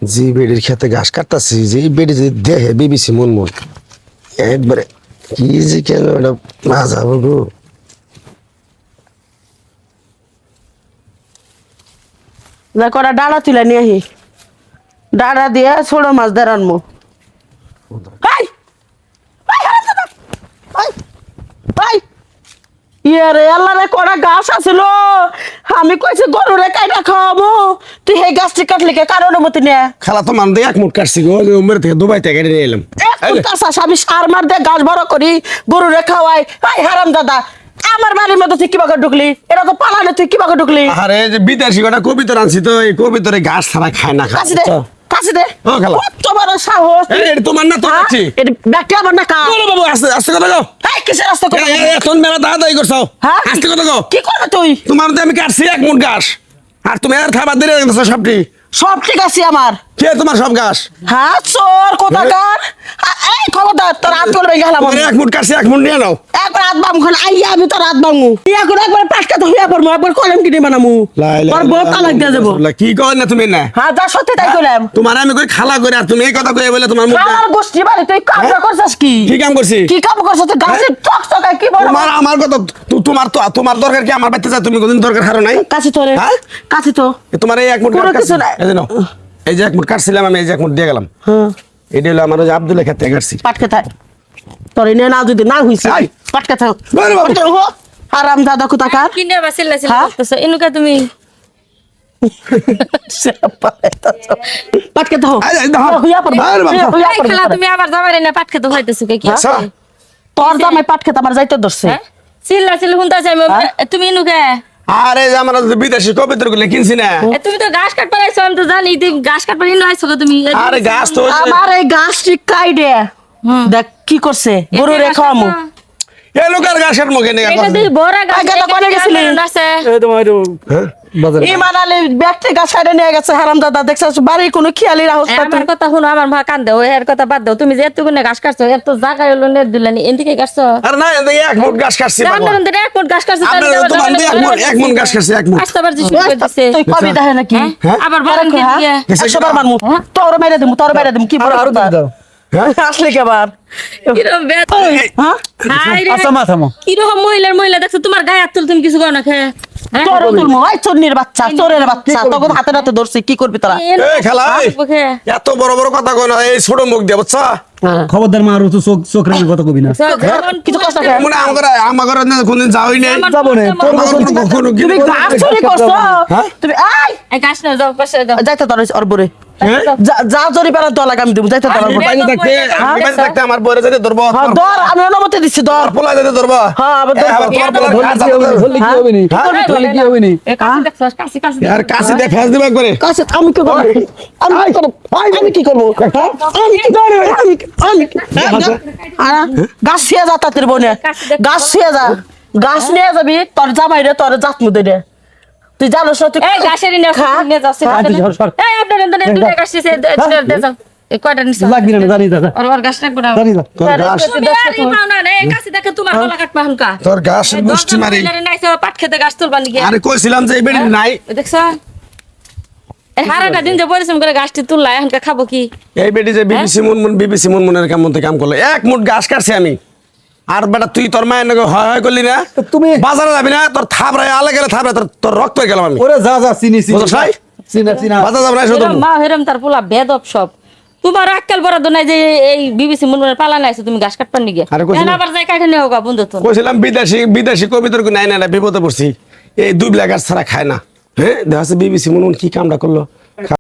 জি বেডির খেতে ঘাস কাটতাছি যে বেডি যদি দেখে বিবিসি মন মন একবারে কি যে কেন এটা না যাবো গো। কটা ডাড়া তুলে নিয়ে আহি ডাড়া দিয়ে ছোট মাছ দিয়ে রানবো। ইয়ে রে আল্লাহ রে কটা গাছ আছিল আমি কইছি গরু রে কাইটা খাওয়াবো তুই সেই গাছটি কাটলি কে কারণের মতো নে খালা তো মান দিয়ে এক মুঠ কাটছি গো উমের থেকে দুবাই থেকে কেটে নিয়ে এলাম। আমি সার মার দিয়ে গাছ বড় করি গরু রে খাওয়াই হাই হারাম দাদা আমার বাড়ির মধ্যে তুই কিভাবে ঢুকলি এটা তো পালানে তুই কিভাবে ঢুকলি। আরে যে বিদেশি কটা কবিতর আনছি তো এই কবিতরে ঘাস ছাড়া খায় না কাছে দে কাছে দে ও খালা কত বড় সাহস এই তোমার না তো আছি এটা ব্যাগটা আমার না কা বলো বাবু আস্তে আস্তে কথা কও এই কিসের রাস্তা কর এখন মেলা দাদাই করছো হ্যাঁ আস্তে কথা কও কি করবে তুই তোমার তো আমি কাটছি এক মুঠ ঘাস আর তুমি আর খাবার দিয়ে গেছো সবটি সব ঠিক আছে আমার কে তোমার সব ঘাস হ্যাঁ চোর কোথাকার এই খবরদার তোর হাত করবে গেলাম তোমার এক মুঠ কাটছি এক মুঠ নিয়ে নাও একবার হাত বাম খান আইয়া আমি তোর হাত বামু ইয়া করে একবার পাটকা তো হইয়া পড়মু একবার কলম কিনে বানামু তোর বউ তালাক দিয়ে দেবো কি কর না তুমি না হ্যাঁ যা সত্যি তাই কইলাম তোমার আমি কই খালা করে আর তুমি এই কথা কই বলে তোমার মুখ আমার গোষ্ঠী বাড়ি তুই কাম করছিস কি কি কাম করছি কি কাম করছিস তুই গাছে চকচকায় কি বড় তোমার আমার কথা তোমার দরকার কি আমার বাড়িতে যা তুমি কোনদিন দরকার হারো নাই কাছে তো রে হ্যাঁ? কাছে তো তোমার এই এক মুঠ কোনো কিছু নাই। এই যে নাও। এই যে এক মুঠ কাটছিলাম আমি এই যে এক মুঠ দিয়ে গেলাম হ্যাঁ এটা হলো আমার ওই যে আব্দুল্লাহ খেতে কাটছি পাটকে থাক তোর এনে না যদি না হইছে আই। পাটকে থাক বল বাবু। হারাম দাদা কোথাকার কিনে বা সিল্লা সিল্লা হ্যাঁ? করতেছো এনুকা তুমি পাটকে থাক আই, আই, দাও। হইয়া পড়বে আরে বাবা। হইয়া এই পড়বে খেলা তুমি আবার যাবারে না পাট খেতে হইতেছো কি আচ্ছা। তোর জামাই পাট খেতে আমার যাইতে ধরছে হ্যাঁ সিল্লা সিল্লা হুনতাছে আমি তুমি এনুকা আরে যে আমার যে বিদেশি কবিতর গুলো কিনছি না তুমি তো ঘাস কাটবার আইছো আমি তো জানি তুমি ঘাস কাটবার ইনো আইছো গো তুমি আরে গাছ তো ওই যে- আমার এই গাছটি কাইডে দেখ কি করছে গরু রে খাওয়ামু এই লোকের গাছের মুখে নেই এটা দিয়ে বড় গাছ আগে তো কোনে গেছিলি? আছে হ্যাঁ বাজার ইমান আলী ব্যক্তি গাছ কাইডে নিয়ে গেছে হারাম দাদা দেখছিস বাড়ির কোনো খেয়ালি রাহস না তুই। আমার কথা শুনো আমার মা কান্দে ও এর কথা বাদ দাও তুমি যে এতগুলো ঘাস কাটছো এত জায়গা হলো নে দিলানি এদিকে কাটছো আরে না এই এক মুঠ গাছ কাটছি বাবা রান্না রান্না এক ফুট ঘাস কাটছো আপনার তোমার দিয়ে এক মুঠ গাছ কাটছি এক মুঠ আসতে পারছি শুরু করে দিছে তুই কবি দেখে নাকি হ্যাঁ? আবার বারান হ্যাঁ? দিয়ে একশো বার মারমু তোর মেরে দিমু তোর মেরে দিমু কি বড় কথা হ্যাঁ আসলে কি আবার কিরম বেত হ্যাঁ হাই রে আচ্ছা মা থামো কিরকম মহিলা দেখছো তোমার গায়ে হাত তুল তুমি কিছু করো না খেয়ে হ্যাঁ? তোর তুলমু ওই চন্নির বাচ্চা চোরের বাচ্চা তখন হাতে হাতে ধরছি কি করবি তোরা এই খেলা এই। মুখে। এত বড় বড় কথা কই না এই ছোট মুখ দিয়ে বুঝছা খবরদার মা আর তো চোখ রেখে কথা কবি না কিছু কষ্ট করে মনে আমার কোনদিন যাওই নাই যাবো না, তোর আমার কখনো তুমি গাছ চুরি করছো হ্যাঁ? তুমি আই এই গাছ না যাও পাশে যাও যাইতে তোর ওর বরে হ্যাঁ? যা জরি পারা তো লাগাম দিব যাইতে তোর আমি বাইরে থাকতে আমি বাইরে থাকতে আমার বইরে যেতে ধরবো হ্যাঁ দর আমি অনুমতি দিচ্ছি দর পোলা যেতে ধরবো হ্যাঁ, আবার ধরবো। আবার তোমার পোলা ধরলে কি হবে? ধরলে কি হবে নি? হ্যাঁ? ধরলে কি হবে নি? এই কাছে দেখছো কাছে কাছে আর কাছে দিয়ে ফেস দিবা করে কাছে আমি কি করব আমি কি করব হ্যাঁ? আমি কি করব আমি গাছ ছিয়া যা তাদের বোনে গাছ ছিয়া যা গাছ নিয়ে যাবি তোর জামাই রে তোর জাত মুদে রে তুই জানোস না তুই এই গাছের নিয়ে যাচ্ছে তুই সর, সর। এই আপনার এখানে দুটো গাছ আছে দে যাও এই কয়টা নিছো লাগবি না, জানি দাদা আর গাছ রাখবো না জানি না তোর গাছ তুমি আর ই পাও না রে কাছে দেখে তোমার গলা কাটবা হুনকা তোর গাছ মুষ্টি মারি নাইছো পাট খেতে গাছ তুলবা নাকি আরে কইছিলাম যে এই বেড়ি নাই দেখছ এই হারাটা দিন যে পরিশ্রম করে গাছটি তুললা এখনকা খাবো কি এই বেড়ি যে বিবিসি মুনমুনের কাম মধ্যে কাম করলো এক মুঠ গাছ কাটছি আমি আর বেটা তুই তোর মায়ের নাকি হয় করলি না তুমি- বাজারে যাবি না তোর থাবড়ায় আলে গেলে থাবড়ায় তোর রক্ত হয়ে গেলাম আমি ওরে যা যা চিনি চিনি বুঝছ নাই? চিনা বাজার যাবো না শুধু হেরম মা হেরম তার পোলা বেদব সব তোমার আক্কেল বরাদ্দ নাই যে এই বিবিসি মনের পালা নাইছো তুমি ঘাস কাটবার নিগে আরে কইছিলাম। এখন আবার যাই কাটে নেও গা বন্ধু তো কইছিলাম বিদেশি কবিতর নাই না বিপদে পড়ছি এই দুই ব্ল্যাক ছাড়া খায় না হ্যাঁ দেখা যাচ্ছে বিবিসি মুনমুন কি কামটা করলো